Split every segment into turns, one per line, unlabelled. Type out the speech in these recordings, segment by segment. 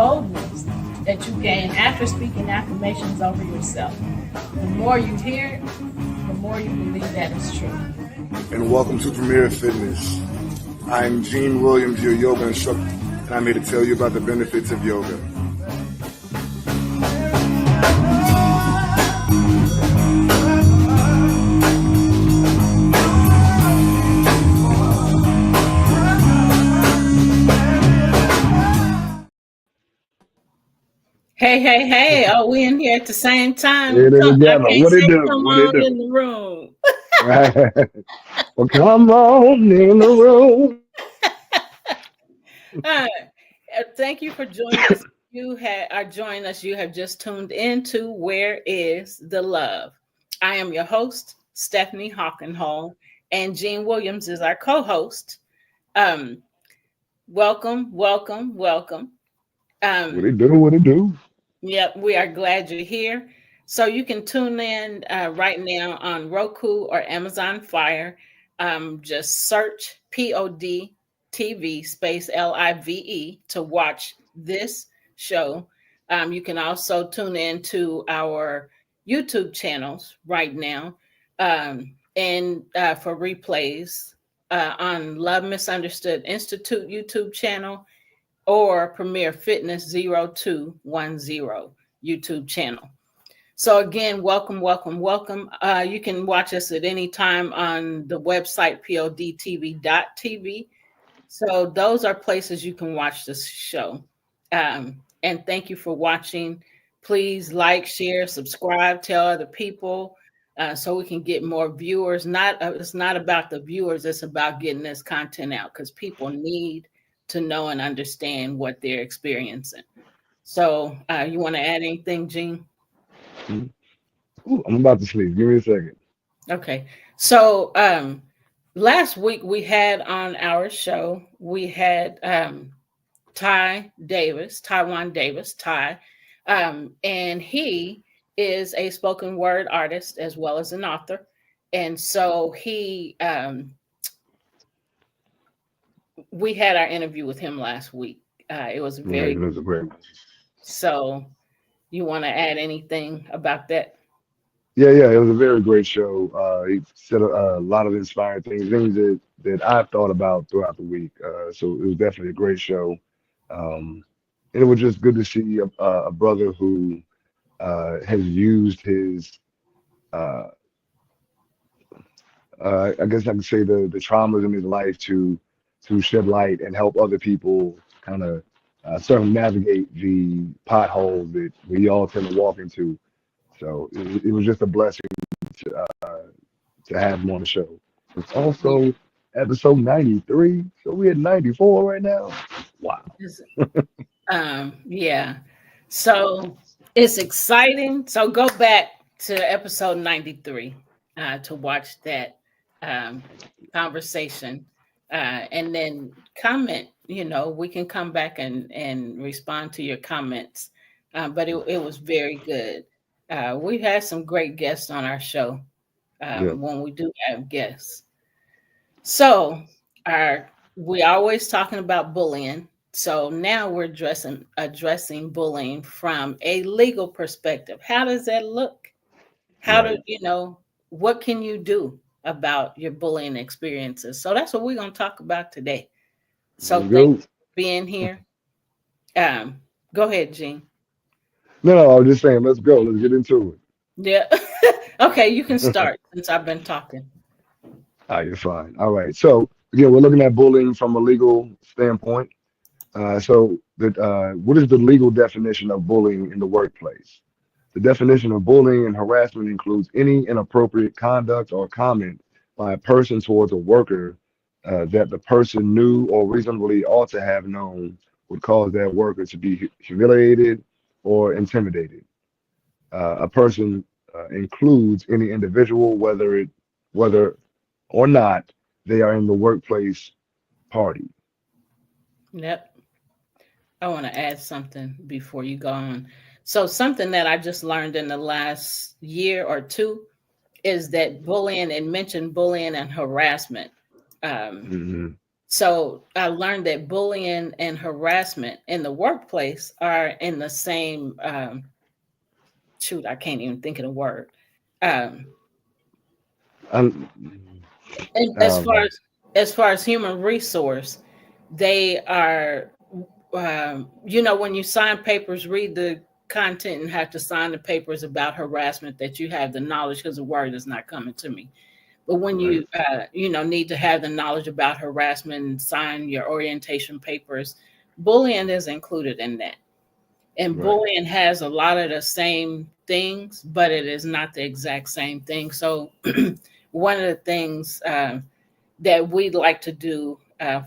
boldness that you gain after speaking affirmations over yourself. The more you hear it, the more you believe that it's true.
And welcome to Premier Fitness. I'm Gene Williams, your yoga instructor, and I'm here to tell you about the benefits of yoga.
Hey. Are we in here at the same time?
Get it
I
together.
can't
What it
say
do?
come
What it
on
do?
in the room.
Well, come on in the room.
All right. Thank you for joining us. You are joining us. You have just tuned into Where is the Love? I am your host, Stephanie Hawkenhall, and Gene Williams is our co-host. Welcome.
What it do? What it do?
Yep, we are glad you're here. So you can tune in right now on Roku or Amazon Fire. Just search POD TV space LIVE to watch this show. You can also tune in to our YouTube channels right now and for replays on Love Misunderstood Institute YouTube channel or Premier Fitness 0210 YouTube channel. So again, welcome. You can watch us at any time on the website podtv.tv. So those are places you can watch this show. And thank you for watching. Please like, share, subscribe, tell other people so we can get more viewers. It's not about the viewers, it's about getting this content out because people need to know and understand what they're experiencing. So you want to add anything, Gene?
Ooh, I'm about to sleep. Give me a second.
Okay. So last week we had on our show, we had Taiwan Davis, and he is a spoken word artist as well as an author. And so we had our interview with him last week. It was very
It was a great.
So you want to add anything about that?
Yeah. It was a very great show. He said a lot of inspiring things that I've thought about throughout the week. So it was definitely a great show. And it was just good to see a brother who has used his uh, I guess I could say the traumas in his life to shed light and help other people kind of circumnavigate the potholes that we all tend to walk into. So it was just a blessing to have him on the show. It's also episode 93, so we're at 94 right now. Wow.
Yeah. So it's exciting. So go back to episode 93 to watch that conversation and then comment. We can come back and respond to your comments. But it was very good. We've had some great guests on our show when we do have guests. So we always talking about bullying. So now we're addressing bullying from a legal perspective. How does that look? What can you do about your bullying experiences? So that's what we're going to talk about today. So thank you for being here. Go ahead, Gene.
No, I was just saying, let's go. Let's get into it.
Yeah. Okay, you can start since I've been talking.
You're fine. All right. So again, we're looking at bullying from a legal standpoint. What is the legal definition of bullying in the workplace? The definition of bullying and harassment includes any inappropriate conduct or comment by a person towards a worker that the person knew or reasonably ought to have known would cause that worker to be humiliated or intimidated. A person includes any individual, whether or not they are in the workplace party.
Yep. I want to add something before you go on. So something that I just learned in the last year or two is that bullying and harassment. So I learned that bullying and harassment in the workplace are in the same shoot, I can't even think of the word. Um,
Um,
and
um,
as far as human resource, they are when you sign papers, read the content and have to sign the papers about harassment that you have the knowledge because the word is not coming to me. But when
right,
you need to have the knowledge about harassment and sign your orientation papers, bullying is included in that. And
right,
bullying has a lot of the same things, but it is not the exact same thing. So one of the things that we'd like to do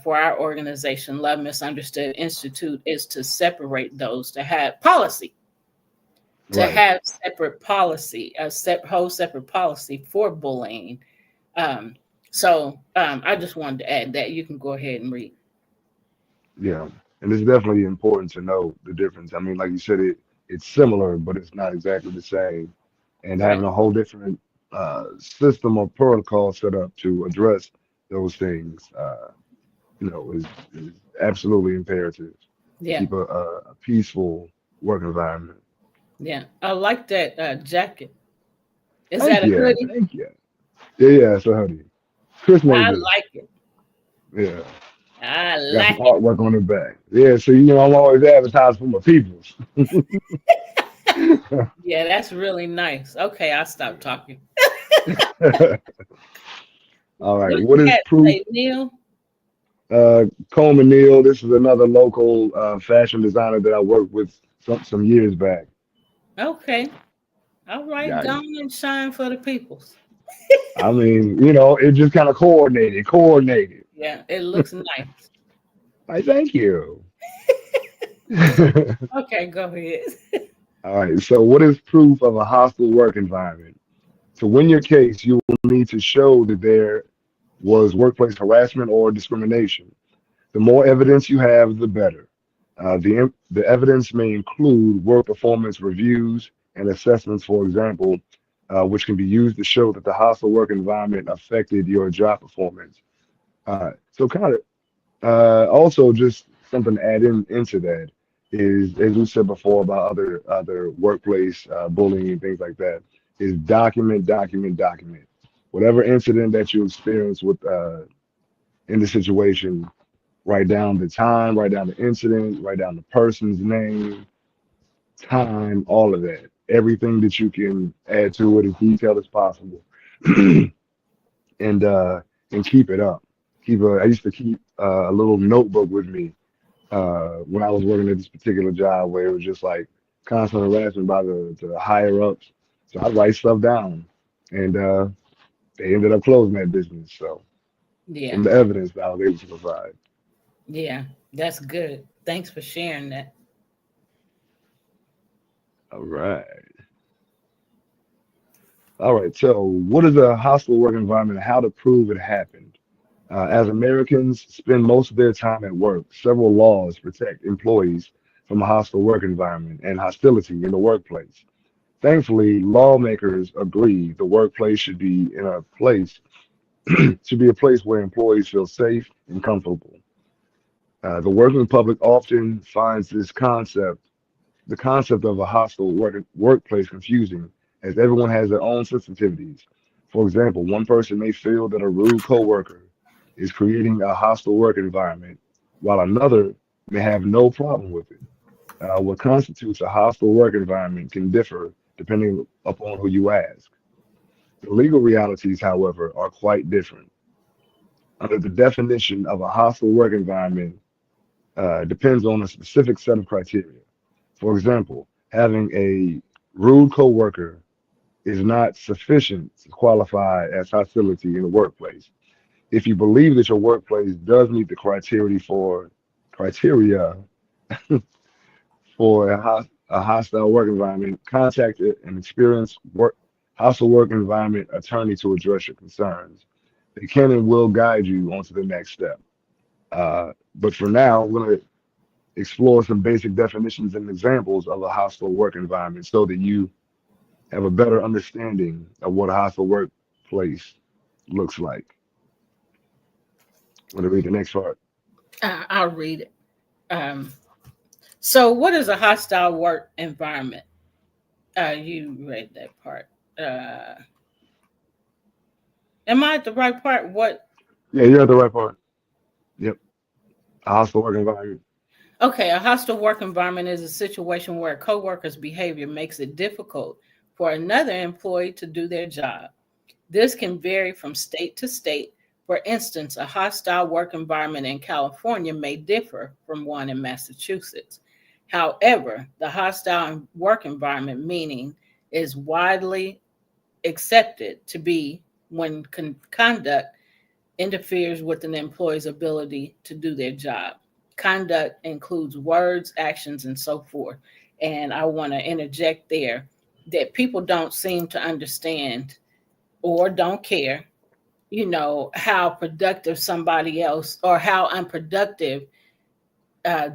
for our organization, Love Misunderstood Institute, is to separate those, to have policy, to
right.
have separate policy, whole separate policy for bullying. Um, I just wanted to add that. You can go ahead and read.
Yeah, and it's definitely important to know the difference. I mean, like you said, it's similar, but it's not exactly the same. And
Right.
having a whole different system or protocol set up to address those things, is absolutely imperative to
Yeah.
keep a peaceful work environment.
Yeah. I like that jacket. Is
Thank
that a
you,
hoodie?
thank you. Yeah, yeah. So, honey, Chris made
I
this.
like it.
Yeah,
I
got some
like it.
artwork on the back. Yeah, so I'm always advertising for my peoples.
Yeah, that's really nice. Okay, I'll stop talking.
All right.
What
What
you
is
had to
proof?
say, Neil?
Coleman Neal. This is another local fashion designer that I worked with some years back.
Okay. All right,
Yeah,
go on and shine for the peoples.
I mean, it just kind of coordinated.
Yeah, it looks nice.
I thank you.
Okay, go ahead.
All right. So, what is proof of a hostile work environment? To win your case, you will need to show that there was workplace harassment or discrimination. The more evidence you have, the better. The evidence may include work performance reviews and assessments, for example, which can be used to show that the hostile work environment affected your job performance. So, kind of also just something to add into that is, as we said before about other workplace bullying and things like that, is document. Whatever incident that you experience with in the situation, write down the time, write down the incident, write down the person's name, time, all of that. Everything that you can add to it as detailed as possible. and and keep it up. I used to keep a little notebook with me when I was working at this particular job where it was just like constant harassment by the higher ups. So I'd write stuff down, and they ended up closing that business. So
Yeah,
from the evidence that I was able to provide.
yeah, that's good. Thanks for sharing that.
All right. All right. So, what is a hostile work environment and how to prove it happened? As Americans spend most of their time at work, several laws protect employees from a hostile work environment and hostility in the workplace. Thankfully, lawmakers agree the workplace should be a place where employees feel safe and comfortable. The working public often finds the concept of a hostile workplace confusing, as everyone has their own sensitivities. For example, one person may feel that a rude coworker is creating a hostile work environment, while another may have no problem with it. What constitutes a hostile work environment can differ depending upon who you ask. The legal realities, however, are quite different. Under the definition of a hostile work environment, depends on a specific set of criteria. For example, having a rude coworker is not sufficient to qualify as hostility in the workplace. If you believe that your workplace does meet the criteria for a hostile work environment, contact an experienced hostile work environment attorney to address your concerns. They can and will guide you onto the next step. But for now, we're going to explore some basic definitions and examples of a hostile work environment so that you have a better understanding of what a hostile workplace looks like. Want to read the next part?
I'll read it. Um, so, what is a hostile work environment? You read that part. Uh, am I at the right part? What?
Yeah, you're at the right part. Yep. A hostile work environment.
Okay, a hostile work environment is a situation where a coworker's behavior makes it difficult for another employee to do their job. This can vary from state to state. For instance, a hostile work environment in California may differ from one in Massachusetts. However, the hostile work environment meaning is widely accepted to be when conduct interferes with an employee's ability to do their job. Conduct includes words, actions, and so forth. And I want to interject there that people don't seem to understand or don't care, how productive somebody else or how unproductive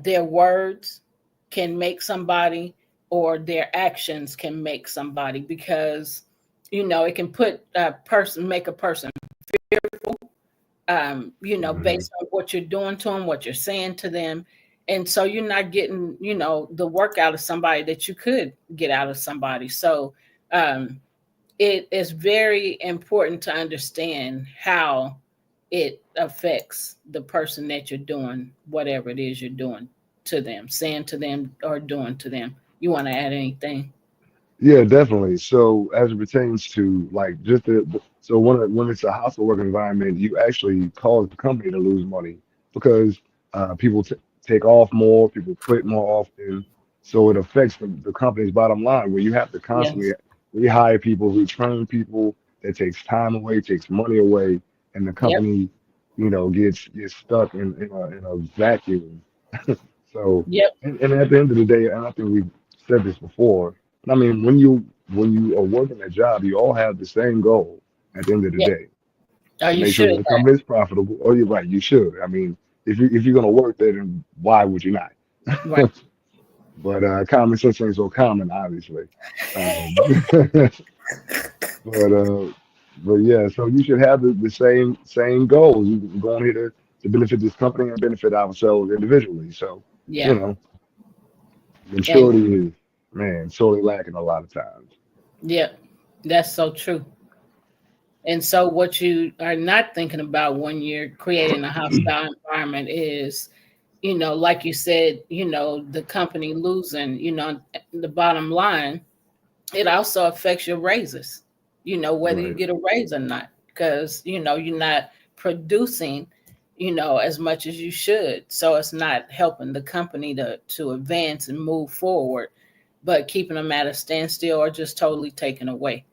their words can make somebody or their actions can make somebody because, it can put a person, make a person fearful,
Hmm.
based on what you're doing to them, what you're saying to them. And so you're not getting, the work out of somebody that you could get out of somebody. So um, it is very important to understand how it affects the person that you're doing whatever it is you're doing to them, saying to them, or doing to them. You want to add anything?
Yeah, definitely. So as it pertains to like just so when it's a hostile work environment, you actually cause the company to lose money because people t take off more, people quit more often. So it affects the company's bottom line where you have to constantly
Yes.
rehire people, retrain people. That takes time away, takes money away, and the
Yep.
company, gets stuck in a vacuum. So,
Yep.
and at the end of the day, and I think we've said this before. I mean, when you are working a job, you all have the same goal at the end of the
Yep.
day
Oh,
to
you
make sure
should
that the company is profitable. Oh, you're right, you should. I mean, if you're gonna work there, then why would you not?
have. Right.
But common sense ain't so common, obviously. Um, but uh, but yeah, so you should have the same goals. We're going here to benefit this company and benefit ourselves individually. So you
Yeah.
know,
And
maturity is, man, sorely lacking a lot of times.
yeah, that's so true. And so, what you are not thinking about when you're creating a hostile environment is, like you said, the company losing, the bottom line, it also affects your raises, whether you
Right,
get a raise or not, because, you're not producing, as much as you should. So, it's not helping the company to advance and move forward, but keeping them at a standstill or just totally taken away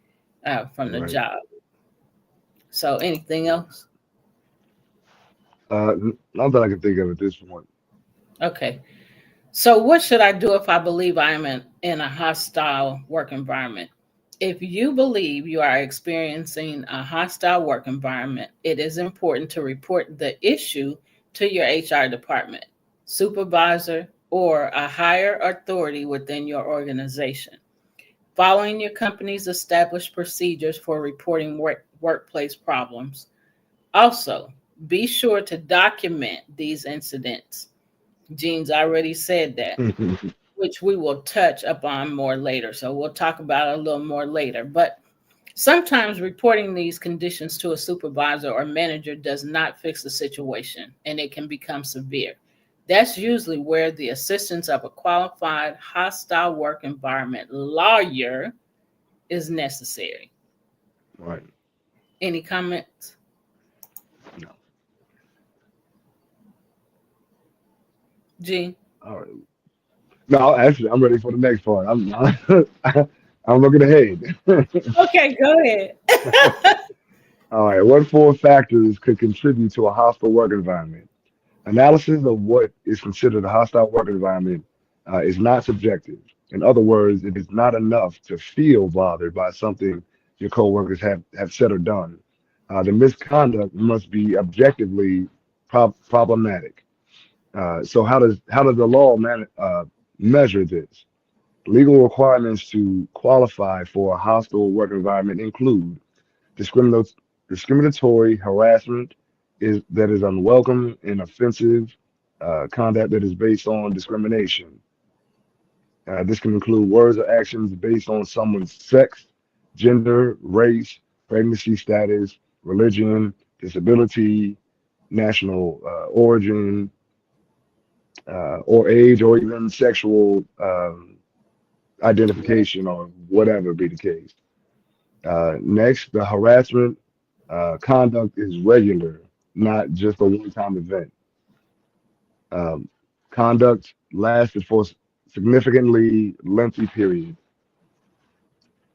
from the
right.
job. So, anything else?
Not that I can think of at this point.
Okay. So, what should I do if I believe I am in a hostile work environment? If you believe you are experiencing a hostile work environment, it is important to report the issue to your HR department, supervisor, or a higher authority within your organization. Following your company's established procedures for reporting workplace problems. Also, be sure to document these incidents. Jean's already said that, which we will touch upon more later. So we'll talk about it a little more later. But sometimes reporting these conditions to a supervisor or manager does not fix the situation and it can become severe. That's usually where the assistance of a qualified hostile work environment lawyer is necessary.
Right.
Any comments,
No.
Jean?
All right. No, actually, I'm ready for the next part. I'm looking ahead.
Okay, go ahead.
All right. What four factors could contribute to a hostile work environment? Analysis of what is considered a hostile work environment is not subjective. In other words, it is not enough to feel bothered by something your coworkers have said or done. The misconduct must be objectively problematic. So how does the law measure this? Legal requirements to qualify for a hostile work environment include discriminatory harassment, is unwelcome and offensive, conduct that is based on discrimination. This can include words or actions based on someone's sex, gender, race, pregnancy status, religion, disability, national origin, or age, or even sexual identification, or whatever be the case. Next, the harassment conduct is regular, not just a one-time event. Um, Conduct lasted for significantly lengthy period.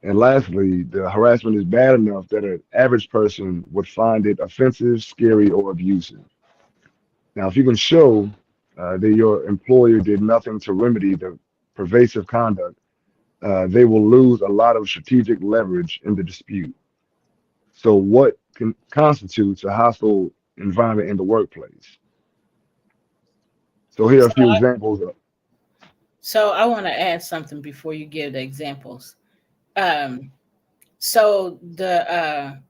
And lastly, the harassment is bad enough that an average person would find it offensive, scary, or abusive. Now, if you can show that your employer did nothing to remedy the pervasive conduct, they will lose a lot of strategic leverage in the dispute. So, what constitutes a hostile environment in the workplace? So, here are a
So,
few examples of.
I want to add something before you give the examples. Um, the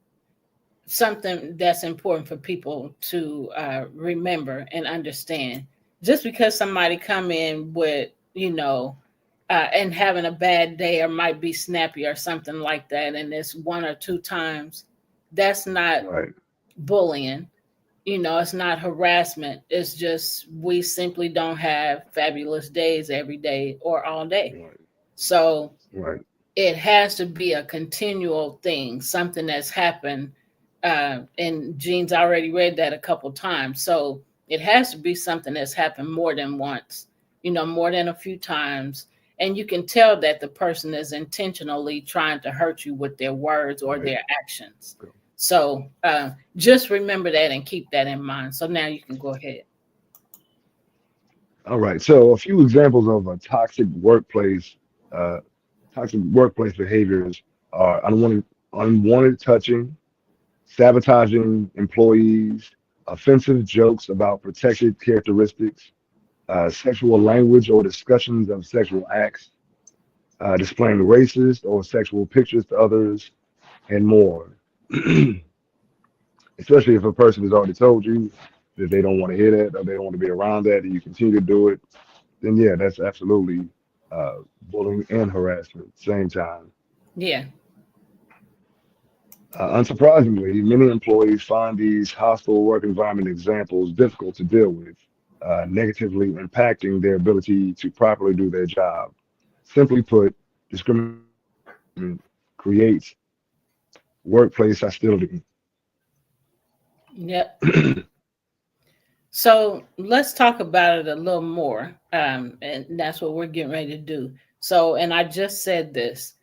something that's important for people to remember and understand. Just because somebody come in with, and having a bad day or might be snappy or something like that, and it's one or two times, that's not
Right,
bullying. It's not harassment. It's just we simply don't have fabulous days every day or all day.
right,
So
right,
it has to be a continual thing, something that's happened. And Jean's already read that a couple times. So it has to be something that's happened more than once, more than a few times. And you can tell that the person is intentionally trying to hurt you with their words or
right.
their actions. So just remember that and keep that in mind. So now you can go ahead.
All right. So, a few examples of a uh, toxic workplace behaviors are unwanted touching, sabotaging employees, offensive jokes about protected characteristics, sexual language or discussions of sexual acts, displaying racist or sexual pictures to others, and more. Especially if a person has already told you that they don't want to hear that or they don't want to be around that, and you continue to do it, then yeah, that's absolutely bullying and harassment at the same time.
Yeah.
Unsurprisingly, many employees find these hostile work environment examples difficult to deal with, negatively impacting their ability to properly do their job. Simply put, discrimination creates workplace hostility.
Yep. So let's talk about it a little more. And that's what we're getting ready to do. So, and I just said this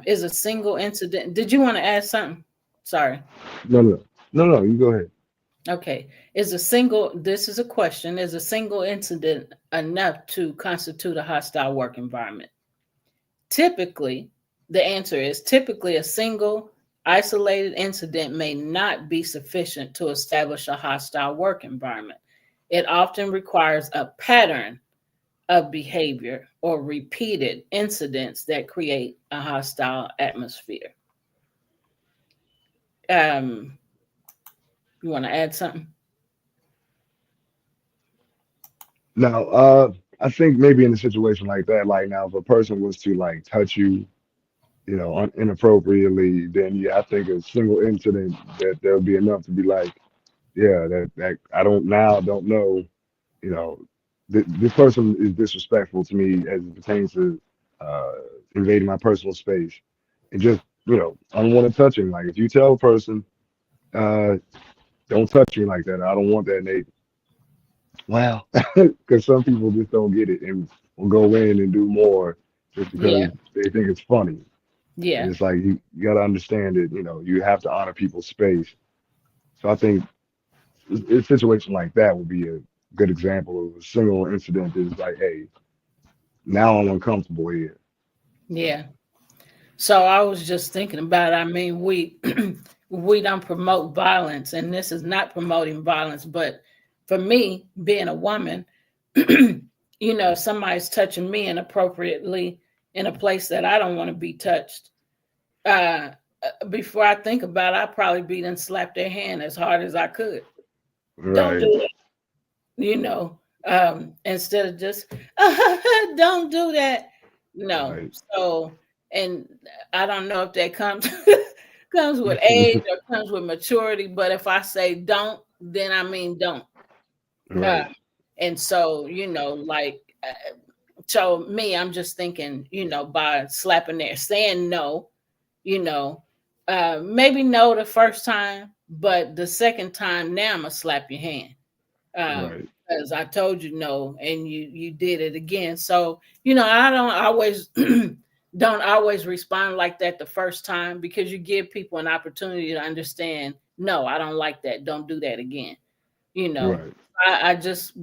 is a single incident. Did you want to add something? Sorry.
No, no, no, no. You go ahead.
Okay. This is a question, is a single incident enough to constitute a hostile work environment? Typically, the answer is typically a single isolated incident may not be sufficient to establish a hostile work environment. It often requires a pattern of behavior or repeated incidents that create a hostile atmosphere. Um, you want to add something?
Now, I think maybe in a situation like that, like now, if a person was to like touch you, inappropriately, then yeah, I think a single incident that there would be enough to be like, yeah, that I don't know, you know, this person is disrespectful to me as it pertains to uh, invading my personal space and just unwanted touching. Like if you tell a person, uh, don't touch me like that, I don't want that, and they wow, because some people just don't get it and will go in and do more just
Yeah,
because they think it's funny. And
yeah,
it's like you got to understand it. You have to honor people's space. So I think a situation like that would be a good example of a single incident that's like, hey, now I'm uncomfortable here.
yeah. So I was just thinking about, I mean, we we don't promote violence, and this is not promoting violence, but for me, being a woman, if somebody's touching me inappropriately in a place that I don't want to be touched, uh, before I think about it, I'd probably beat and slap their hand as hard as I could. Don't do
Right.
it, you know, instead of just don't do that. No.
Right.
So, and I don't know if that comes comes with age or comes with maturity, but if I say don't, then I mean don't. Uh,
Right.
and so, like, so me, I'm just thinking, by slapping there, saying no, you know, maybe no the first time, but the second time, now I'm gonna slap your hand,
Right.
because I told you no, and you did it again. So I don't always don't always respond like that the first time, because you give people an opportunity to understand. No, I don't like that. Don't do that again. You know,
Right.
I just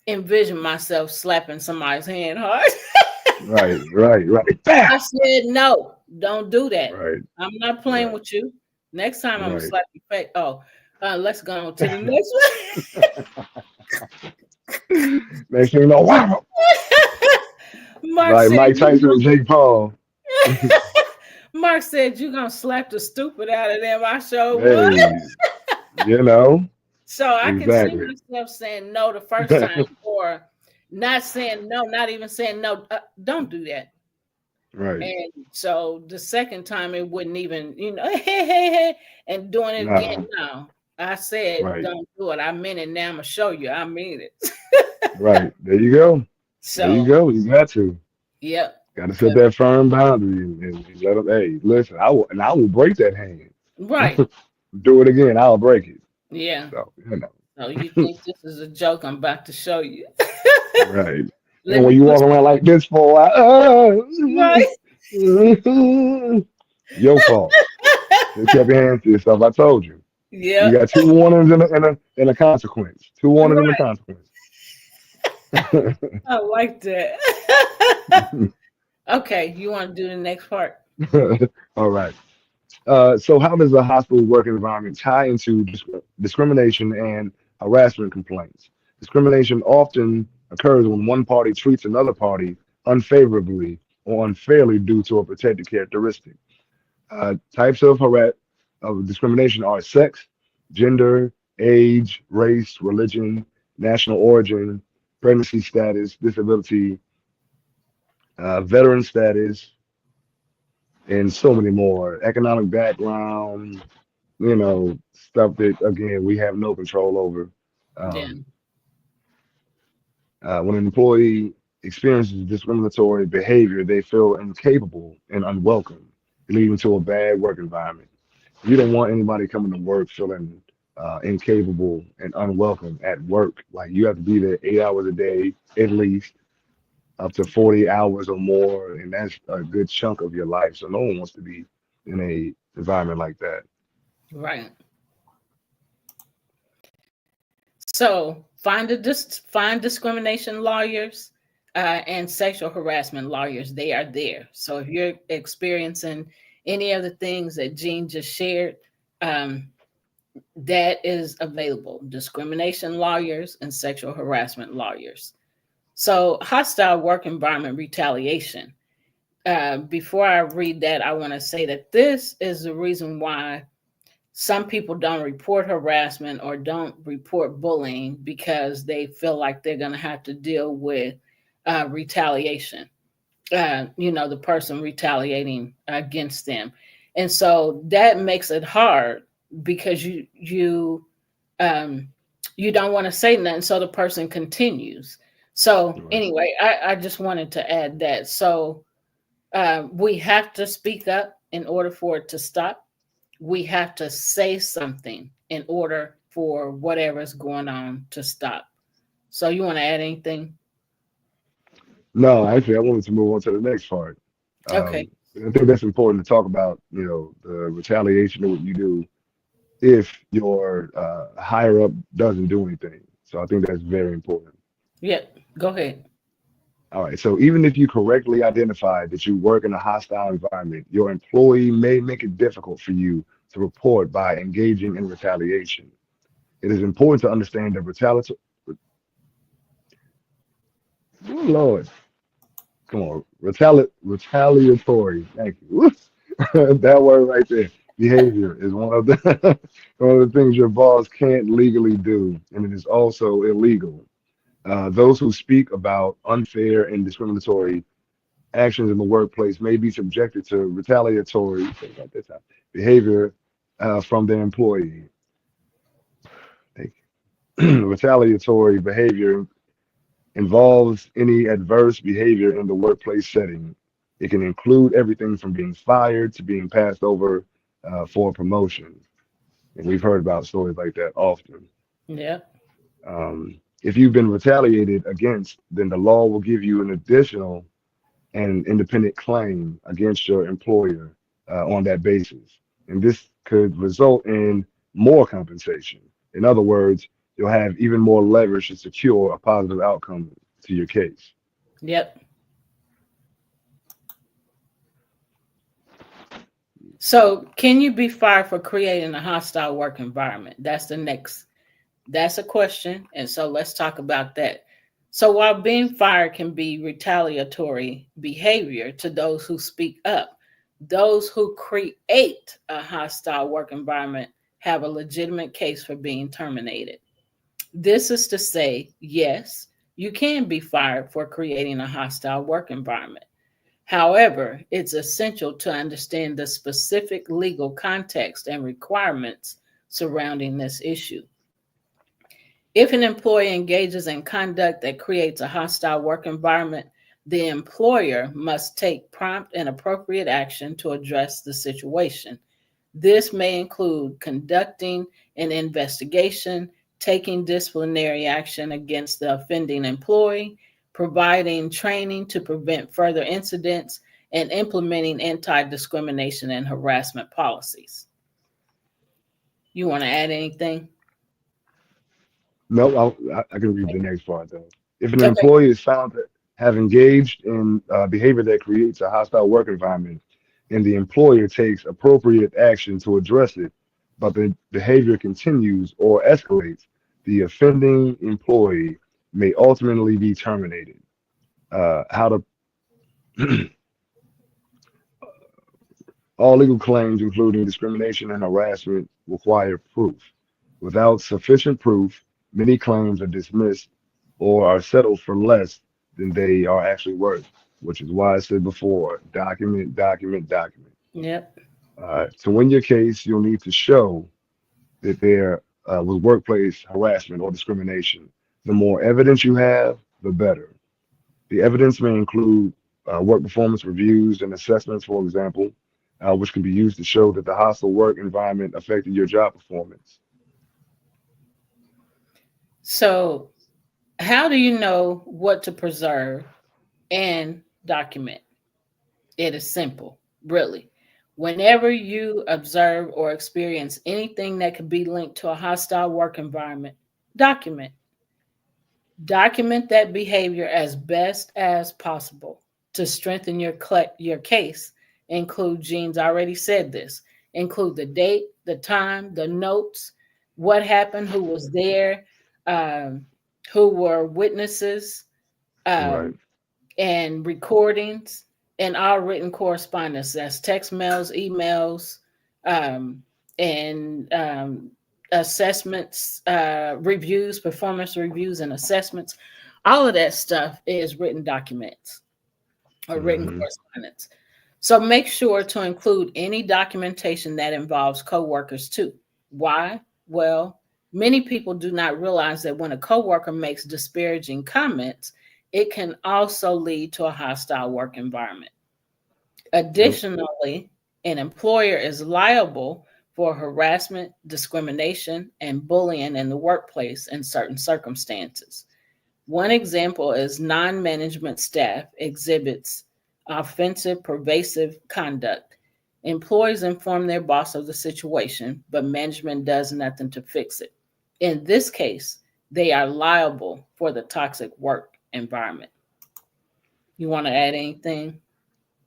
envision myself slapping somebody's hand hard.
Right. Right. Right. Bam!
I said no, don't do that.
Right.
I'm not playing
Right.
with you. Next time I'm gonna
Right.
slap your face. Oh, let's go on to the next
Next thing you know, wow!
one. Mark
Like
said
Mike
you
Tyson and Jake Paul.
Mark said you gonna slap the stupid out of them. I sure would.
Hey, you know,
So I can see
exactly.
myself saying no the first time, or not saying no, not even saying no. Don't do that.
Right.
And so the second time it wouldn't even, hey, hey, hey, and doing it again.
No.
No, I said
Right.
don't do it. I meant it. Now I'm gonna show you. I mean it.
Right. There you go. There you
So
go. You got to.
yep.
Got to set
'Cause-
that firm boundary and let them. Hey, listen. I will break that hand.
right.
Do it again. I'll break it.
Yeah.
So you
So you think this is a joke I'm about to show you?
right.
Let
And
me
when you
put
walk around like this for a while,
right.
your fault. Just kept your hands to yourself. I told you. You
Yep.
got two warnings and a consequence. Two warnings and a
Right.
consequence.
I like that. Okay, you want to do the next part?
All right. So how does the hospital work environment tie into discrimination and harassment complaints? Discrimination often occurs when one party treats another party unfavorably or unfairly due to a protected characteristic. Types of discrimination are sex, gender, age, race, religion, national origin, pregnancy status, disability, veteran status, and so many more. Economic background, stuff that again we have no control over.
Yeah.
Um, when an employee experiences discriminatory behavior, they feel incapable and unwelcome, leading to a bad work environment. You don't want anybody coming to work feeling incapable and unwelcome at work. Like you have to be there 8 hours a day at least, up to 40 hours or more, and that's a good chunk of your life. So no one wants to be in a environment like that.
Right. So find discrimination lawyers and sexual harassment lawyers. They are there. So if you're experiencing any of the things that Jean just shared, um, that is available. Discrimination lawyers and sexual harassment lawyers. So hostile work environment retaliation. Before I read that, I want to say that this is the reason why some people don't report harassment or don't report bullying, because they feel like they're going to have to deal with retaliation. The person retaliating against them, and so that makes it hard, because um, you don't want to say nothing, so the person continues. So
Right.
anyway, I just wanted to add that. So we have to speak up in order for it to stop. We have to say something in order for whatever's going on to stop. So you want to add anything?
No, actually, I wanted to move on to the next part.
Okay.
I think that's important to talk about, the retaliation of what you do if your higher up doesn't do anything. So I think that's very important.
Yep. Go ahead.
All right. So even if you correctly identify that you work in a hostile environment, your employee may make it difficult for you to report by engaging in retaliation. It is important to understand that Lord, come on, retaliatory. Thank you. That word right there. behavior is one of the one of the things your boss can't legally do, and it is also illegal. Those who speak about unfair and discriminatory actions in the workplace may be subjected to retaliatory behavior from their employee. Retaliatory behavior involves any adverse behavior in the workplace setting. It can include everything from being fired to being passed over for a promotion. And we've heard about stories like that often.
Yep.
If you've been retaliated against, then the law will give you an additional and independent claim against your employer on that basis. And this could result in more compensation. In other words, you'll have even more leverage to secure a positive outcome to your case.
Yep. So, can you be fired for creating a hostile work environment? That's a question. And so let's talk about that. So, while being fired can be retaliatory behavior to those who speak up, those who create a hostile work environment have a legitimate case for being terminated. This is to say, yes, you can be fired for creating a hostile work environment. However, it's essential to understand the specific legal context and requirements surrounding this issue. If an employee engages in conduct that creates a hostile work environment, the employer must take prompt and appropriate action to address the situation. This may include conducting an investigation, taking disciplinary action against the offending employee, providing training to prevent further incidents, and implementing anti discrimination and harassment policies. You want to add anything?
No, I can read the next part though. If an
Okay.
employee is found to have engaged in behavior that creates a hostile work environment, and the employer takes appropriate action to address it, but the behavior continues or escalates, the offending employee may ultimately be terminated. How to All legal claims, including discrimination and harassment, require proof. Without sufficient proof, many claims are dismissed or are settled for less than they are actually worth, which is why I said before, document, document, document.
Yep.
To win your case, you'll need to show that there was workplace harassment or discrimination. The more evidence you have, the better. The evidence may include work performance reviews and assessments, for example, which can be used to show that the hostile work environment affected your job performance.
So, how do you know what to preserve and document? It is simple, really. Whenever you observe or experience anything that could be linked to a hostile work environment, document. Document that behavior as best as possible to strengthen your case. Include Jean's already said this. Include the date, the time, the notes, what happened, who was there, um, who were witnesses,
Right.
um, and recordings, and all written correspondence. That's text mails, emails, um, and assessments, reviews, performance reviews, and assessments. All of that stuff is written documents or written
Hmm.
correspondence. So make sure to include any documentation that involves coworkers too. Why? Well, many people do not realize that when a coworker makes disparaging comments, it can also lead to a hostile work environment.
Yep.
Additionally, an employer is liable for harassment, discrimination, and bullying in the workplace in certain circumstances. One example is non management staff exhibits offensive, pervasive conduct. Employees inform their boss of the situation, but management does nothing to fix it. In this case, they are liable for the toxic work environment. You want to add anything?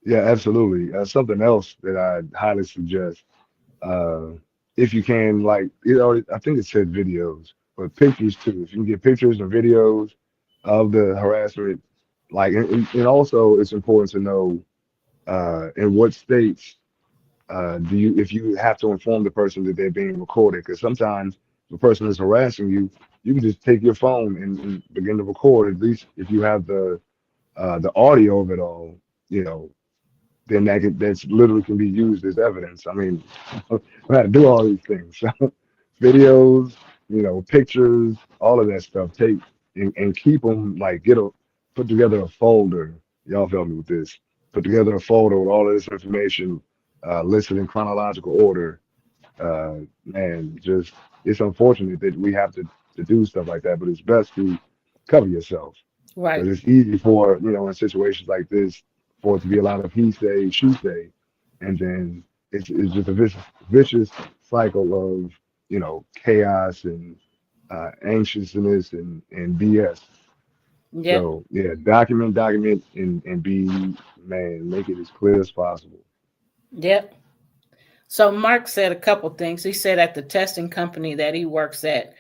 Yeah, absolutely. Something else that I highly suggest, uh, if you can, like, I think it said videos, but pictures too. If you can get pictures and videos of the harassment, like, and also it's important to know in what states. Do you, if you have to inform the person that they're being recorded? Because sometimes if a person is harassing you, you can just take your phone and begin to record. At least if you have the audio of it all, you know, then that's literally can be used as evidence. I mean, I had to do all these things, videos, pictures, all of that stuff. Take and keep them, like put together a folder. Y'all help me with this. Put together a folder with all of this information, listed in chronological order. Man, just it's unfortunate that we have to do stuff like that, but it's best to cover yourself
Right.
because it's easy for, in situations like this, for it to be a lot of he say, she say, and then it's just a vicious cycle of, chaos and anxiousness and BS.
Yep.
So yeah, document, and be, man, make it as clear as possible.
Yep. So Mark said a couple things. He said at the testing company that he works at,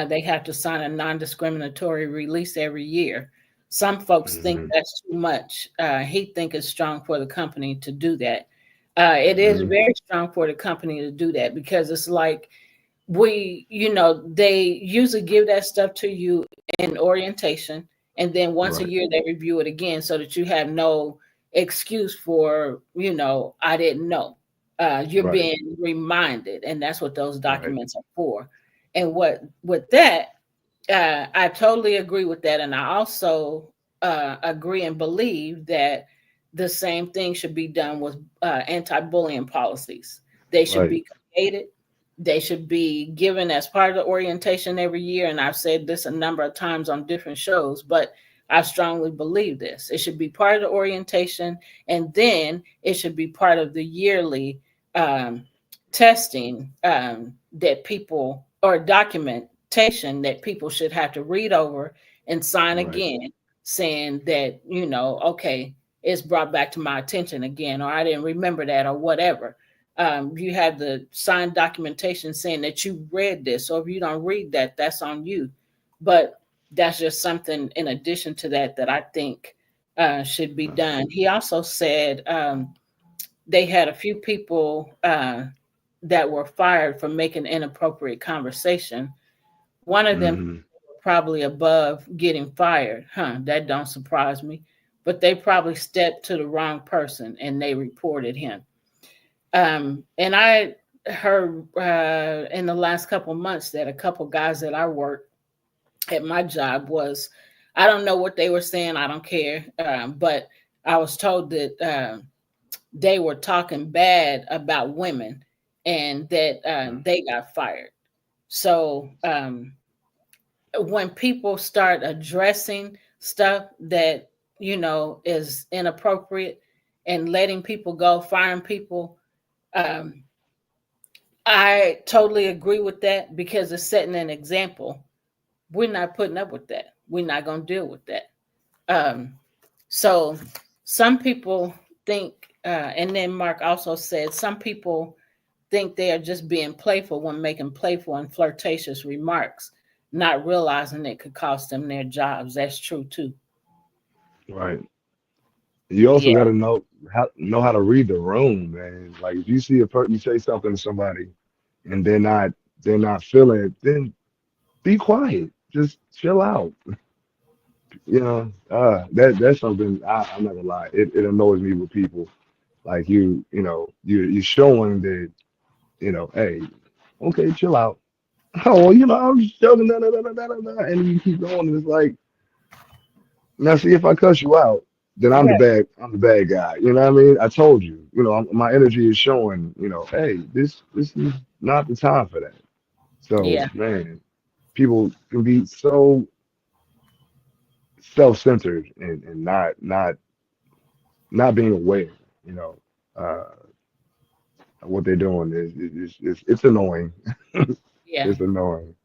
they have to sign a non-discriminatory release every year. Some folks think
Hmm.
that's too much. He think it's strong for the company to do that. It is
Hmm.
very strong for the company to do that because it's like they usually give that stuff to you in orientation, and then once a
Right,
year they review it again so that you have no excuse for, I didn't know. You're
right,
being reminded, and that's what those
right,
documents are for. And what with that, I totally agree with that, and I also agree and believe that the same thing should be done with anti-bullying policies. They should
right,
be created. They should be given as part of the orientation every year. And I've said this a number of times on different shows, but I strongly believe this. It should be part of the orientation, and then it should be part of the yearly um, testing that people or documentation that people should have to read over and sign
right.
again, saying that, okay, it's brought back to my attention again, or I didn't remember that, or whatever. You have the signed documentation saying that you read this. So if you don't read that, that's on you. But that's just something in addition to that that I think should be done. He also said they had a few people that were fired for making inappropriate conversation. One of them
Hmm.
probably above getting fired. Huh, that don't surprise me. But they probably stepped to the wrong person and they reported him. And I heard in the last couple months that a couple guys that I worked at my job was, I don't know what they were saying. I don't care. But I was told that they were talking bad about women and that they got fired. So when people start addressing stuff that, is inappropriate and letting people go, firing people, um, I totally agree with that because it's setting an example. We're not putting up with that. We're not going to deal with that. Um, so some people think, and then Mark also said, some people think they are just being playful when making playful and flirtatious remarks, not realizing it could cost them their jobs. That's true too.
Right. You also
Yeah,
got to know how to read the room, man. Like if you see you say something to somebody and they're not feeling it, then be quiet. Just chill out. That's something I'm not gonna lie. It annoys me with people. Like you're showing that, hey, okay, chill out. Oh, well, I was joking, da, da, da, da, da, da, da, and you keep going, and it's like, now see if I cuss you out, then
right.
I'm the bad guy. You know what I mean? I told you, my energy is showing, hey, this is not the time for that. So,
Yeah,
man, people can be so self-centered and not being aware, you know, uh, of what they're doing it's annoying.
yeah,
It's annoying.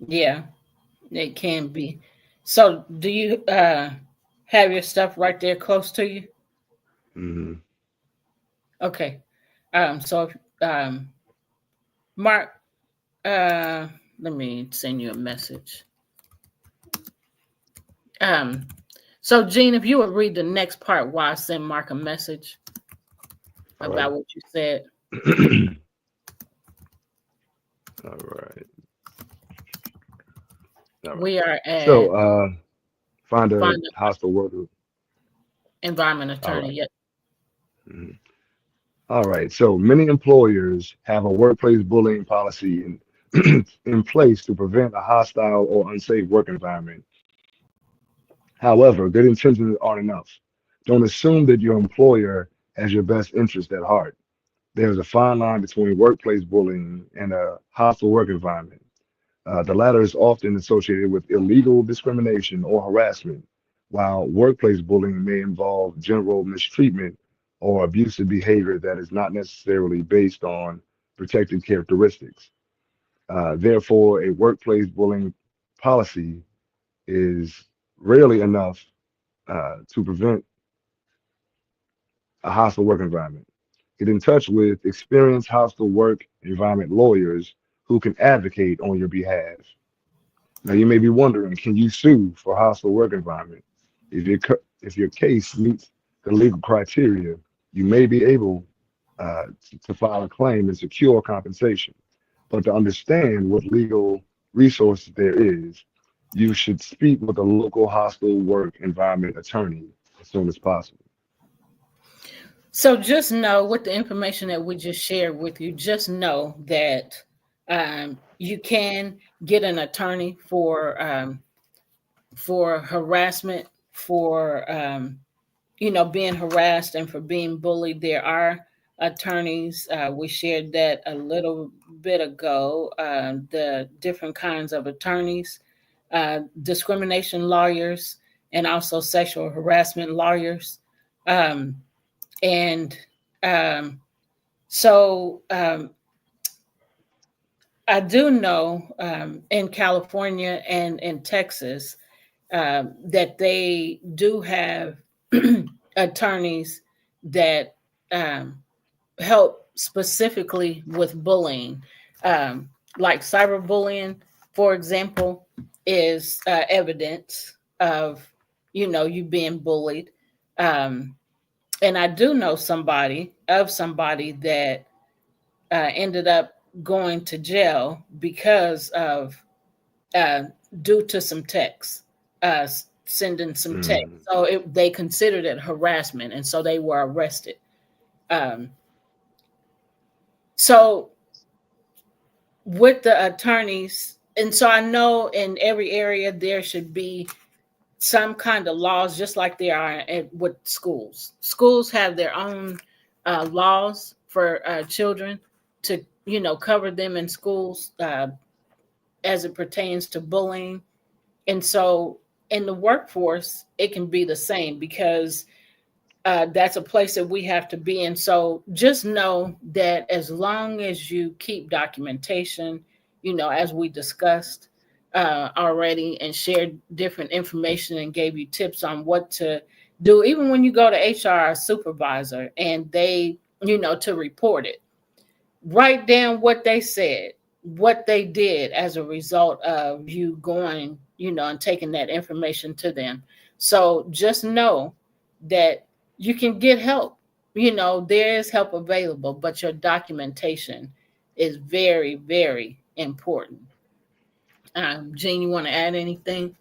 yeah. It can be. So, do you have your stuff right there close to you?
Hmm.
Okay. So, Mark, uh, let me send you a message. Um, so, Gene, if you would read the next part while I send Mark a message
All right.
about what you said.
All right. All right.
We are
So,
at
find a
find an
hostile worker.
environment
All
attorney.
right.
Yep.
Mhm. All right. So many employers have a workplace bullying policy in place to prevent a hostile or unsafe work environment. However, good intentions aren't enough. Don't assume that your employer has your best interest at heart. There's a fine line between workplace bullying and a hostile work environment. The latter is often associated with illegal discrimination or harassment, while workplace bullying may involve general mistreatment or abusive behavior that is not necessarily based on protected characteristics. Therefore, a workplace bullying policy is rarely enough to prevent a hostile work environment. Get in touch with experienced hostile work environment lawyers who can advocate on your behalf. Now, you may be wondering, can you sue for hostile work environment? If your case meets the legal criteria, you may be able to file a claim and secure compensation. But to understand what legal resources there is, you should speak with a local hostile work environment attorney as soon as possible.
So just know with the information that we just shared with you, just know that you can get an attorney for harassment, for being harassed and for being bullied. There are attorneys. We shared that a little bit ago. The different kinds of attorneys, discrimination lawyers, and also sexual harassment lawyers. Um, and um, so I do know in California and in Texas that they do have attorneys that help specifically with bullying. Um, like cyberbullying, for example, is evidence of you being bullied. Um, and I do know somebody that ended up going to jail because of uh, due to some texts, sending some text.
Mhm.
So they considered it harassment, and so they were arrested. Um, so with the attorneys, and so I know in every area there should be some kind of laws, just like there are with schools. Schools have their own laws for children to cover them in schools as it pertains to bullying. And so in the workforce, it can be the same because that's a place that we have to be in. So just know that as long as you keep documentation, as we discussed already and shared different information and gave you tips on what to do, even when you go to HR supervisor and they, to report it, write down what they said, what they did as a result of you going, and taking that information to them. So just know that you can get help. There is help available, but your documentation is very, very important. Jean, you want to add anything?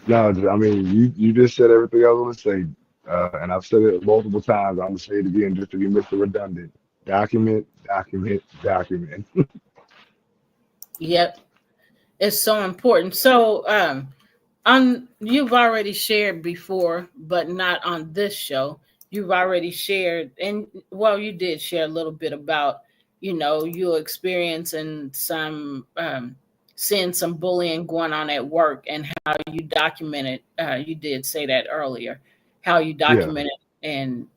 No, I mean, you just said everything I was going to say, and I've said it multiple times. I'm going to say it again just to be Mr. Redundant. Document, document, document.
Yep, it's so important. So, on you've already shared before, but not on this show. You've already shared, and well, you did share a little bit about your experience and some seeing some bullying going on at work and how you documented. You did say that earlier, how you
Yeah,
documented and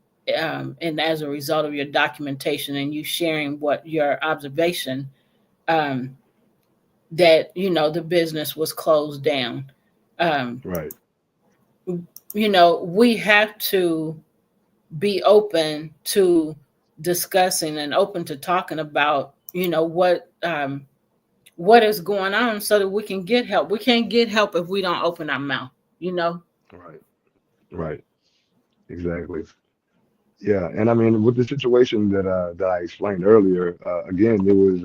as a result of your documentation and you sharing what your observation um, that the business was closed down. Um,
right,
we have to be open to discussing and open to talking about what is going on so that we can get help. We can't get help if we don't open our mouth.
right, right. Exactly. Yeah, and I mean, with the situation that I explained earlier, again, it was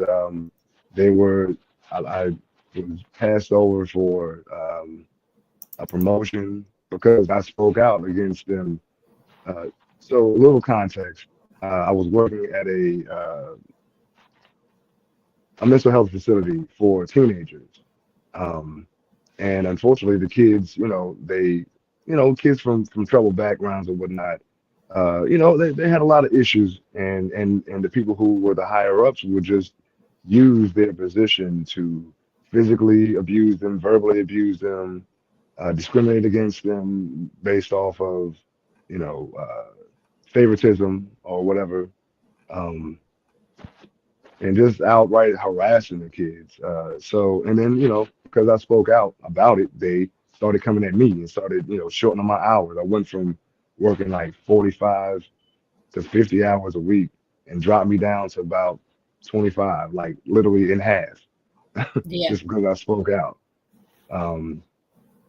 they were I was passed over for a promotion because I spoke out against them. Uh, so, a little context: I was working at a mental health facility for teenagers. Um, and unfortunately, the kids, kids from troubled backgrounds or whatnot, they had a lot of issues, and the people who were the higher ups would just use their position to physically abuse them, verbally abuse them, discriminate against them based off of, you know, favoritism or whatever. Um, and just outright harassing the kids. And then, because I spoke out about it, they started coming at me and started, shortening my hours. I went from working like 45 to 50 hours a week and dropped me down to about 25, like literally in half,
Yeah.
just because I spoke out. Um,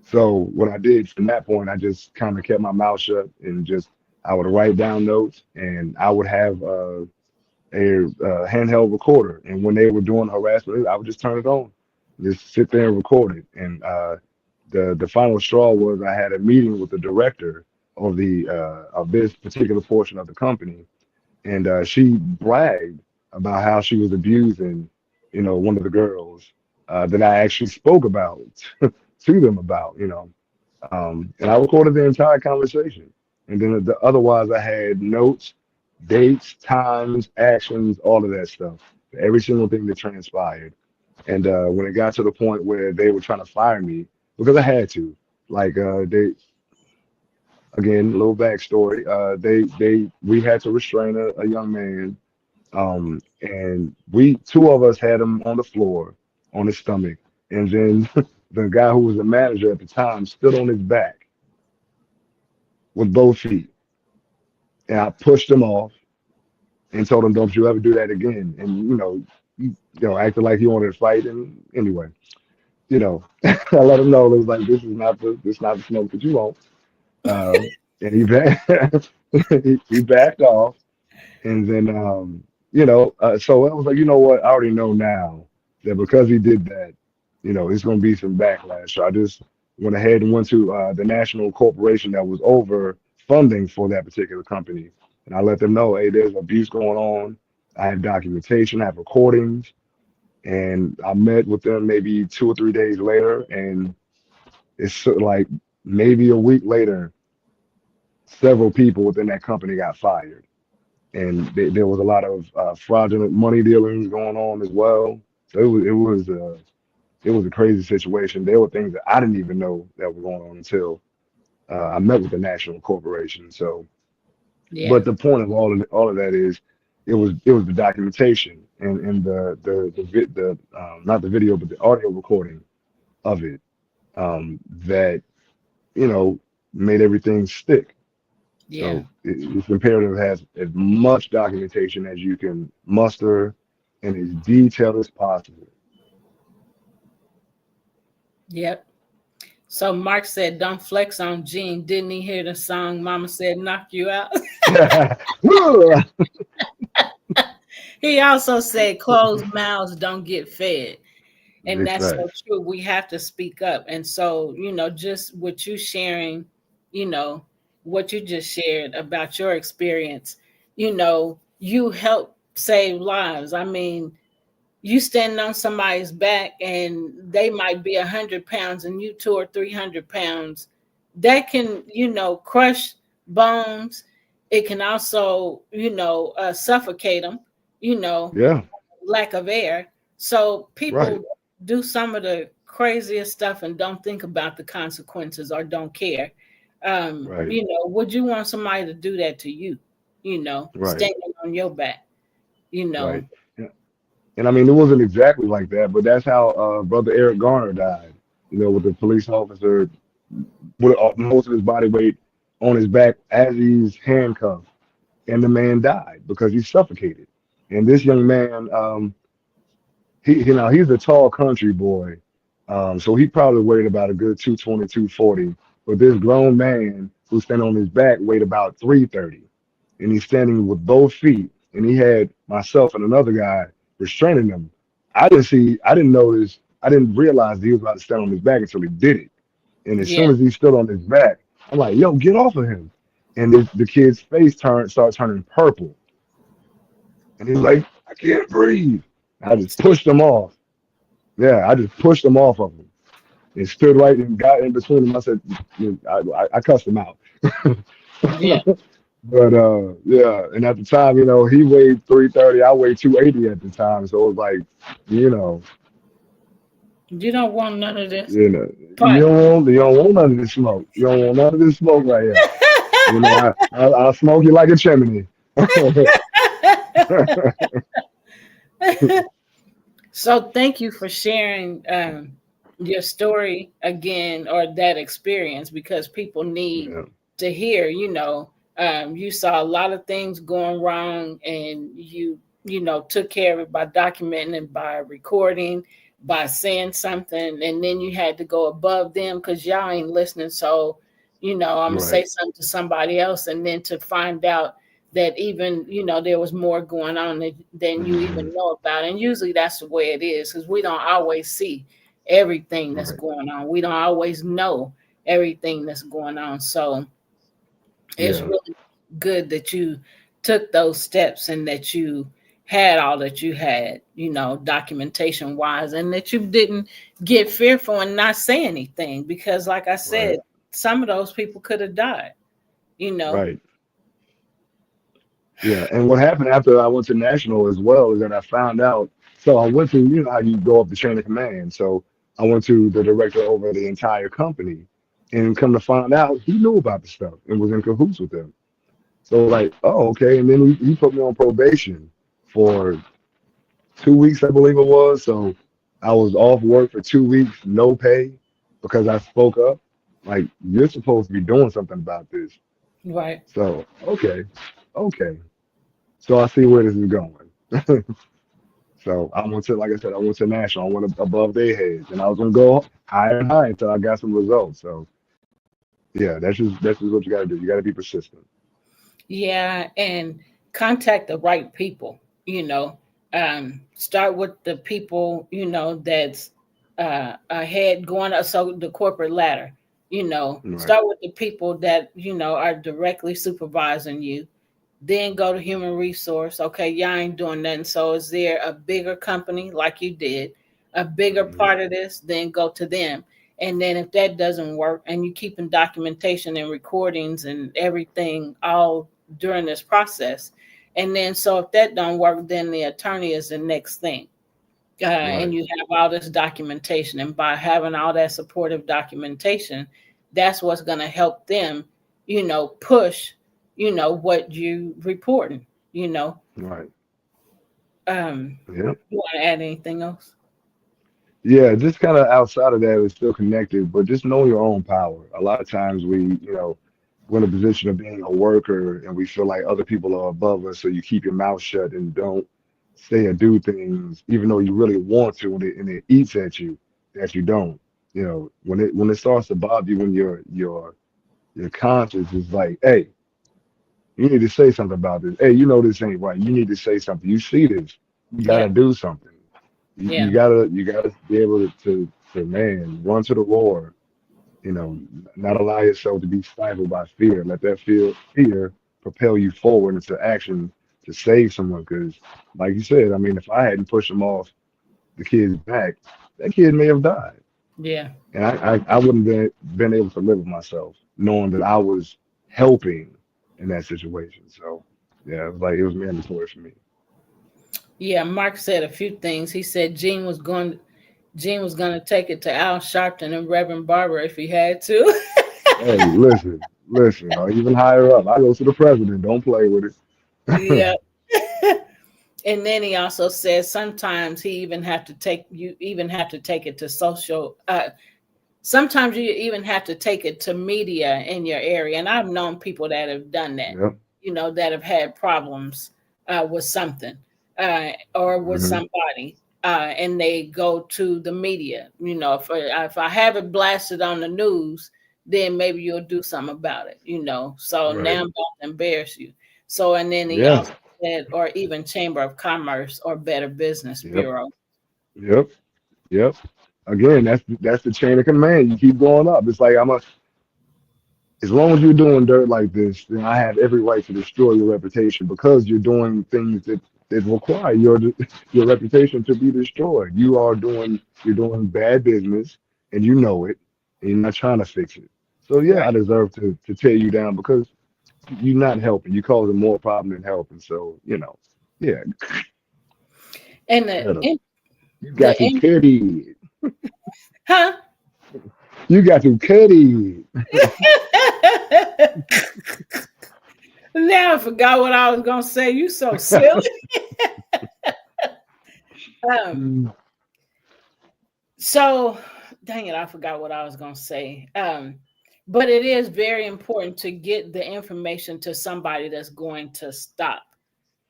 so what I did from that point, I just kind of kept my mouth shut and just I would write down notes and I would have a handheld recorder, and when they were doing harassment, I would just turn it on, just sit there and record it. And the final straw was I had a meeting with the director of this particular portion of the company, and she bragged about how she was abusing, one of the girls that I actually spoke about to them about, and I recorded the entire conversation. And then otherwise, I had notes, dates, times, actions, all of that stuff, every single thing that transpired. And when it got to the point where they were trying to fire me, because I had to, like again, a little backstory. We had to restrain a young man, and we two of us had him on the floor, on his stomach, and then the guy who was the manager at the time stood on his back with both feet, and I pushed him off and told him, "Don't you ever do that again." And acted like he wanted to fight. And anyway, I let him know it was like this is not the smoke that you want. Uh, and he backed off. And then, so I was like, you know what? I already know now that because he did that, it's going to be some backlash. So I just went ahead and went to the national corporation that was over funding for that particular company. And I let them know, hey, there's abuse going on. I have documentation, I have recordings. And I met with them maybe 2 or 3 days later. And it's sort of like maybe a week later, several people within that company got fired, and there was a lot of fraudulent money dealings going on as well. So it was a crazy situation. There were things that I didn't even know that were going on until I met with the national corporation. So,
Yeah.
but the point of all of that is, it was the documentation and the not the video but the audio recording of it that you know made everything stick.
Yeah.
So it's imperative it has as much documentation as you can muster and as detailed as possible.
Yep. So Mark said, "Don't flex on Gene." Didn't he hear the song "Mama Said Knock You Out"? He also said, "Closed mouths don't get fed." And
Big
that's so
facts.
true. We have to speak up. And so, just what you sharing, you know, what you just shared about your experience, you help save lives. I mean, you standing on somebody's back and they might be 100 pounds and you 2 or 300 pounds. That can, crush bones. It can also, suffocate them, you know,
Yeah,
lack of air. So
right,
people do some of the craziest stuff and don't think about the consequences or don't care.
right,
Would you want somebody to do that to you?
right,
Standing on your back, you
right.
know.
Yeah. And I mean, it wasn't exactly like that, but that's how Brother Eric Garner died. With the police officer with most of his body weight on his back as he's handcuffed, and the man died because he suffocated. And this young man, he's a tall country boy, so he probably weighed about a good 220, 240. But this grown man who's standing on his back weighed about 330. and he's standing with both feet, and he had myself and another guy restraining him. I didn't notice, I didn't realize he was about to stand on his back until he did it. And as soon
Yeah.
as he stood on his back, I'm like, yo, get off of him. And the kid's face started turning purple. And he's like, I can't breathe. I just
See,
pushed him off. Yeah, I just pushed him off of him and stood right and got in between them. I said, I cussed him out.
yeah.
But yeah, and at the time, he weighed 330. I weighed 280 at the time. So it was like, you know,
You don't want none of this.
you know,
But
you don't want none of this smoke. You don't want none of this smoke right here. I'll smoke you like a chimney.
so thank you for sharing your story again or that experience because people need
Yeah,
to hear, you saw a lot of things going wrong and you took care of it by documenting and by recording, by saying something, and then you had to go above them because y'all ain't listening. So, I'm gonna say
right,
something to somebody else, and then to find out that even there was more going on than you even
hmm,
know about. And usually that's the way it is because we don't always see everything that's
right,
going on. We don't always know everything that's going on. So it's
yeah,
really good that you took those steps and that you had all that you had, documentation wise, and that you didn't get fearful and not say anything because, like I
right,
said, some of those people could have died, you know.
right. Yeah, and what happened after I went to national as well is that I found out. So I went to, how you go up the chain of command. So I went to the director over the entire company, and come to find out, he knew about the stuff and was in cahoots with them. So like, oh, okay. And then he put me on probation for 2 weeks, I believe it was. So I was off work for 2 weeks, no pay, because I spoke up. Like, you're supposed to be doing something about this.
Right.
So okay, okay. So I see where this is going. So I went to, like I said, I went to national. I went above their heads, and I was gonna go higher and higher until I got some results. So yeah, that's just what you got to do. You got to be persistent.
Yeah, and contact the right people, start with the people, that's ahead going up, so the corporate ladder,
Right,
start with the people that, are directly supervising you, then go to human resource. Okay, y'all ain't doing nothing. So is there a bigger company like you did, a bigger
hmm,
part of this? Then go to them. And then if that doesn't work and you keeping documentation and recordings and everything all during this process. And then so if that don't work, then the attorney is the next thing. And
right,
you have all this documentation. And by having all that supportive documentation, that's what's going to help them, push, what you reporting, you know.
right.
You want to add anything else?
Yeah, just kind of outside of that, it's still connected, but just know your own power. A lot of times we're in a position of being a worker and we feel like other people are above us, so you keep your mouth shut and don't say or do things, even though you really want to, and it eats at you that you don't. When it starts to bother you, when your conscience is like, hey, you need to say something about this. Hey, this ain't right. You need to say something. You see this. You gotta
Yeah,
do something. You,
yeah,
you gotta be able to man run to the Lord. Not allow yourself to be stifled by fear. Let that fear propel you forward into action to save someone. Because, like you said, I mean, if I hadn't pushed him off the kid's back, that kid may have died,
yeah,
and I wouldn't been able to live with myself knowing that I was helping in that situation. So yeah, it was mandatory for me.
yeah. Mark said a few things. He said Gene was going to take it to Al Sharpton and Reverend Barber if he had to.
Hey, listen, or even higher up. I go to the president. Don't play with it.
Yeah. And then he also says sometimes he even have to take you even have to take it to social sometimes you even have to take it to media in your area. And I've known people that have done that,
Yep.
that have had problems with something or with
Hmm.
somebody. And they go to the media. If I have it blasted on the news, then maybe you'll do something about it. So now I'm
Right.
about to embarrass you. So, and then he
Yeah.
also said, or even Chamber of Commerce or Better Business
Yep.
Bureau.
Yep. Yep. Again, that's the chain of command. You keep going up. It's like as long as you're doing dirt like this, then I have every right to destroy your reputation because you're doing things that require your reputation to be destroyed. You're doing bad business and you know it and you're not trying to fix it. So yeah, I
Right.
deserve to tear you down because you're not helping. You're causing more problem than helping. So, yeah,
And
cut it. You got
the
to cut it.
huh?
You got to cut it.
Now I forgot what I was gonna say. You so silly. Um,
Mm,
so dang it, I forgot what I was gonna say. But it is very important to get the information to somebody that's going to stop,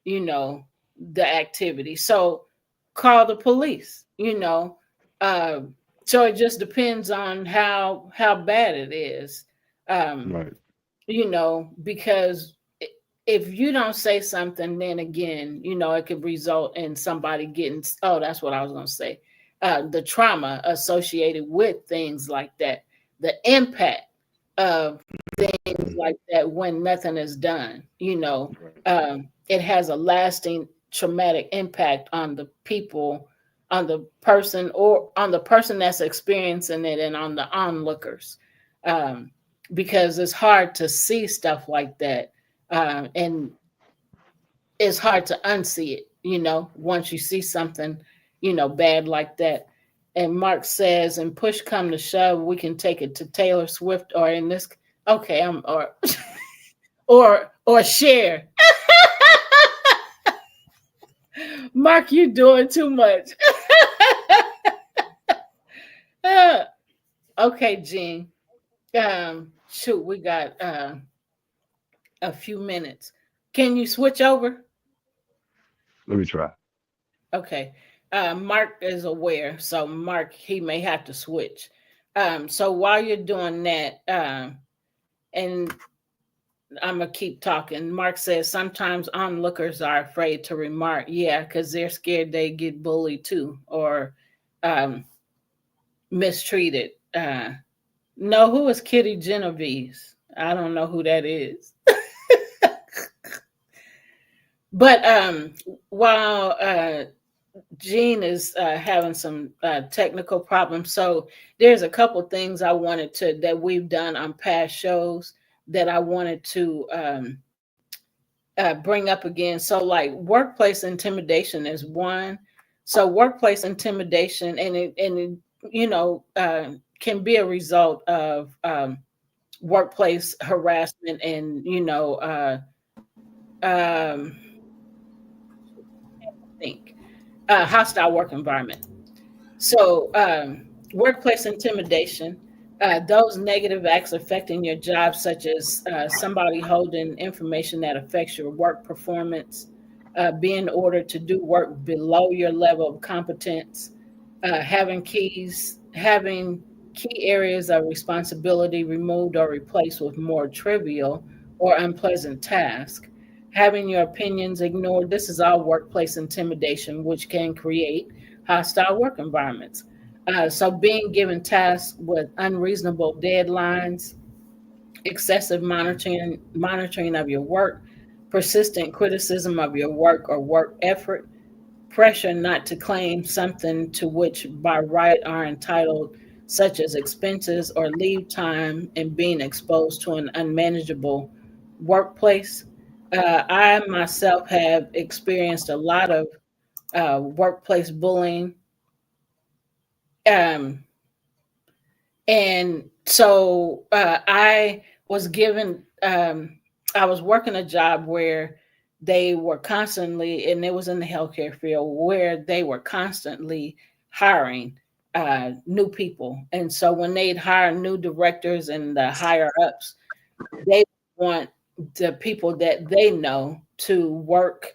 you know, the activity. So call the police, you know. Uh, so it just depends on how bad it is. Um,
right.
because if you don't say something, then again, it could result in somebody getting, oh, that's what I was going to say. The trauma associated with things like that, the impact of things
Mm,
like that when nothing is done,
right.
it has a lasting traumatic impact on the people, on the person, or on the person that's experiencing it, and on the onlookers. Um, because it's hard to see stuff like that. And it's hard to unsee it, once you see something, bad like that. And Mark says, and push come to shove, we can take it to Taylor Swift, or in this, okay, or or share. Mark, you doing too much. Okay, Gene. Shoot, we got a few minutes. Can you switch over?
Let me try.
Okay. Mark is aware, so Mark, he may have to switch. So while you're doing that, and I'm gonna keep talking. Mark says sometimes onlookers are afraid to remark, yeah, because they're scared they get bullied too, or um, mistreated. No, who is Kitty Genovese? I don't know who that is. But while Gene is having some technical problems. So there's a couple things I wanted to that we've done on past shows that I wanted to bring up again. So like workplace intimidation is one. So workplace intimidation, and it can be a result of workplace harassment, and um, think hostile work environment. So, workplace intimidation, those negative acts affecting your job, such as somebody holding information that affects your work performance, being ordered to do work below your level of competence, having key areas of responsibility removed or replaced with more trivial or unpleasant tasks, having your opinions ignored. This is all workplace intimidation, which can create hostile work environments. So, being given tasks with unreasonable deadlines, excessive monitoring of your work, persistent criticism of your work or work effort, pressure not to claim something to which by right are entitled, such as expenses or leave time, and being exposed to an unmanageable workplace. I myself have experienced a lot of workplace bullying. Um, and so I was given, I was working a job where they were constantly, and it was in the healthcare field, where they were constantly hiring new people. And so when they'd hire new directors and the higher ups, they want the people that they know to work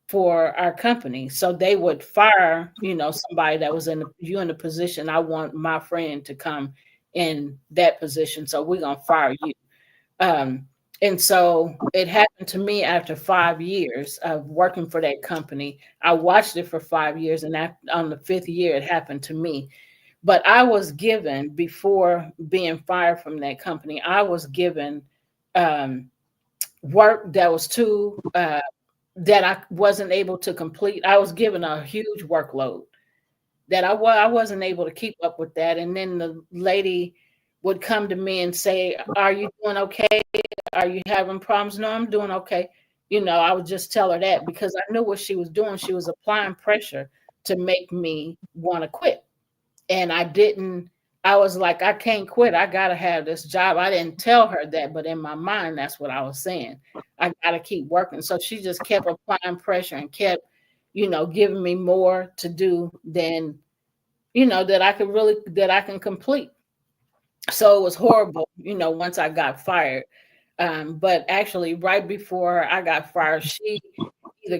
for our company. So they would fire, somebody that was in the position. I want my friend to come in that position, so we're gonna fire you. Um, And so it happened to me after 5 years of working for that company. I watched it for 5 years, and on the fifth year, it happened to me. But I was given, before being fired from that company, I was given um, work that was too that I wasn't able to complete. I was given a huge workload that I wasn't able to keep up with that. And then the lady would come to me and say, "Are you doing okay? Are you having problems?" "No, I'm doing okay." I would just tell her that because I knew what she was doing. She was applying pressure to make me want to quit. And I didn't. I was like, I can't quit. I got to have this job. I didn't tell her that, but in my mind, that's what I was saying. I got to keep working. So she just kept applying pressure and kept, giving me more to do than, that I can complete. So it was horrible, once I got fired. But actually, right before I got fired, she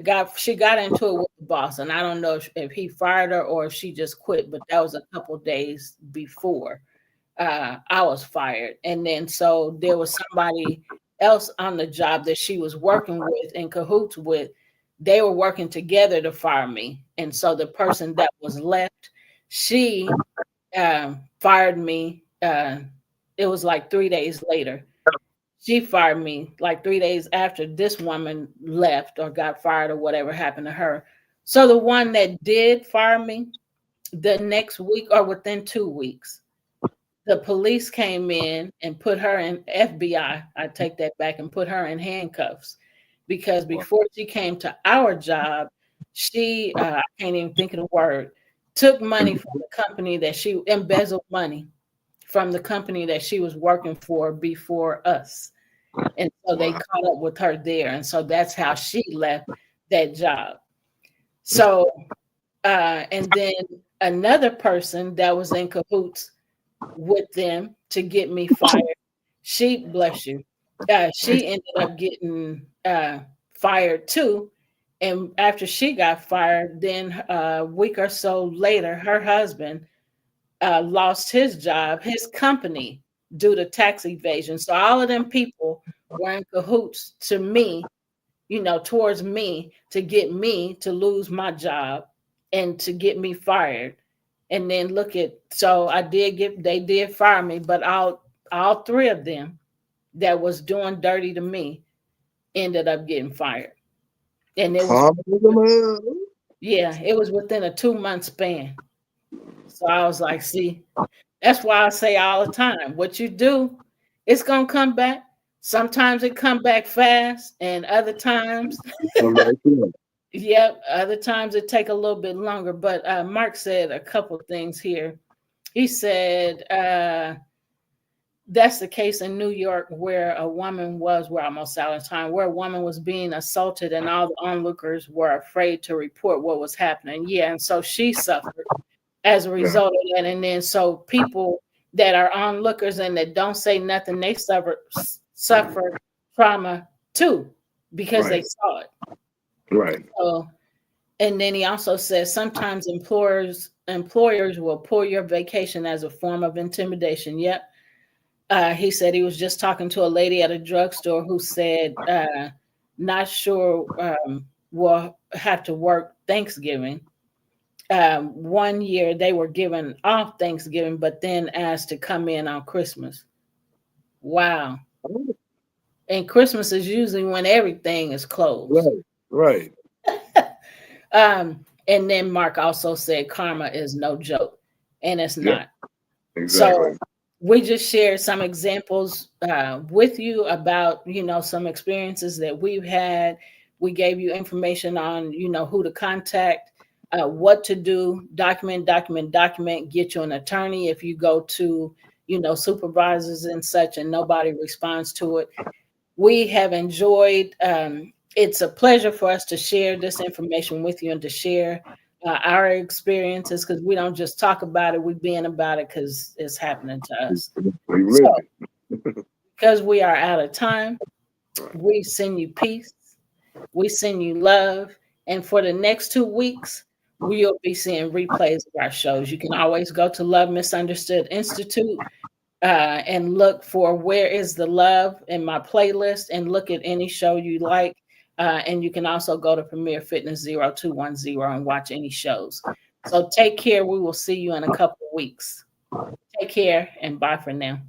got into it with the boss, and I don't know if he fired her or if she just quit. But that was a couple days before I was fired, and then so there was somebody else on the job that she was working with in cahoots with. They were working together to fire me, and so the person that was left, she fired me. It was like 3 days later. She fired me like 3 days after this woman left or got fired or whatever happened to her. So the one that did fire me, the next week or within 2 weeks, the police came in and put her in FBI. I take that back and put her in handcuffs because
Wow.
before she came to our job, she, I can't even think of the word, took money from the company that she embezzled money from the company that she was working for before us. And so they
Wow.
caught up with her there. And so that's how she left that job. So, and then another person that was in cahoots with them to get me fired, she, bless you, she ended up getting fired too. And after she got fired, then a week or so later, her husband lost his job, his company, due to tax evasion. So all of them people were in cahoots to me, towards me to get me to lose my job and to get me fired. And then so they did fire me, but all three of them that was doing dirty to me ended up getting fired. And it was,
Calm as a man.
yeah, it was within a 2 month span. So I was like, see, that's why I say all the time, what you do, it's gonna come back. Sometimes it come back fast, and other times,
Come back to
yep, other times it take a little bit longer. But Mark said a couple things here. He said that's the case in New York where a woman was, we're almost out of time, where a woman was being assaulted and all the onlookers were afraid to report what was happening. Yeah, and so she suffered as a
yeah.
result of that. And then so people that are onlookers and that don't say nothing, they suffer trauma too because they
Right.
saw it.
Right.
So, and then he also says sometimes employers will pull your vacation as a form of intimidation. Yep. He said he was just talking to a lady at a drugstore who said, not sure will have to work Thanksgiving. One year they were given off Thanksgiving, but then asked to come in on Christmas. Wow. And Christmas is usually when everything is closed.
Right. Right.
And then Mark also said karma is no joke, and it's
Yeah.
not. So
Exactly.
we just shared some examples with you about, some experiences that we've had. We gave you information on, who to contact, what to do, document, get you an attorney if you go to, supervisors and such and nobody responds to it. We have enjoyed, it's a pleasure for us to share this information with you and to share our experiences because we don't just talk about it, we being about it because it's happening to us.
We
So,
live it.
because we are out of time,
Right.
we send you peace, we send you love, and for the next 2 weeks, we'll be seeing replays of our shows. You can always go to Love Misunderstood Institute and look for where is the love in my playlist and look at any show you like. And you can also go to Premier Fitness 0210 and watch any shows. So take care. We will see you in a couple of weeks. Take care and bye for now.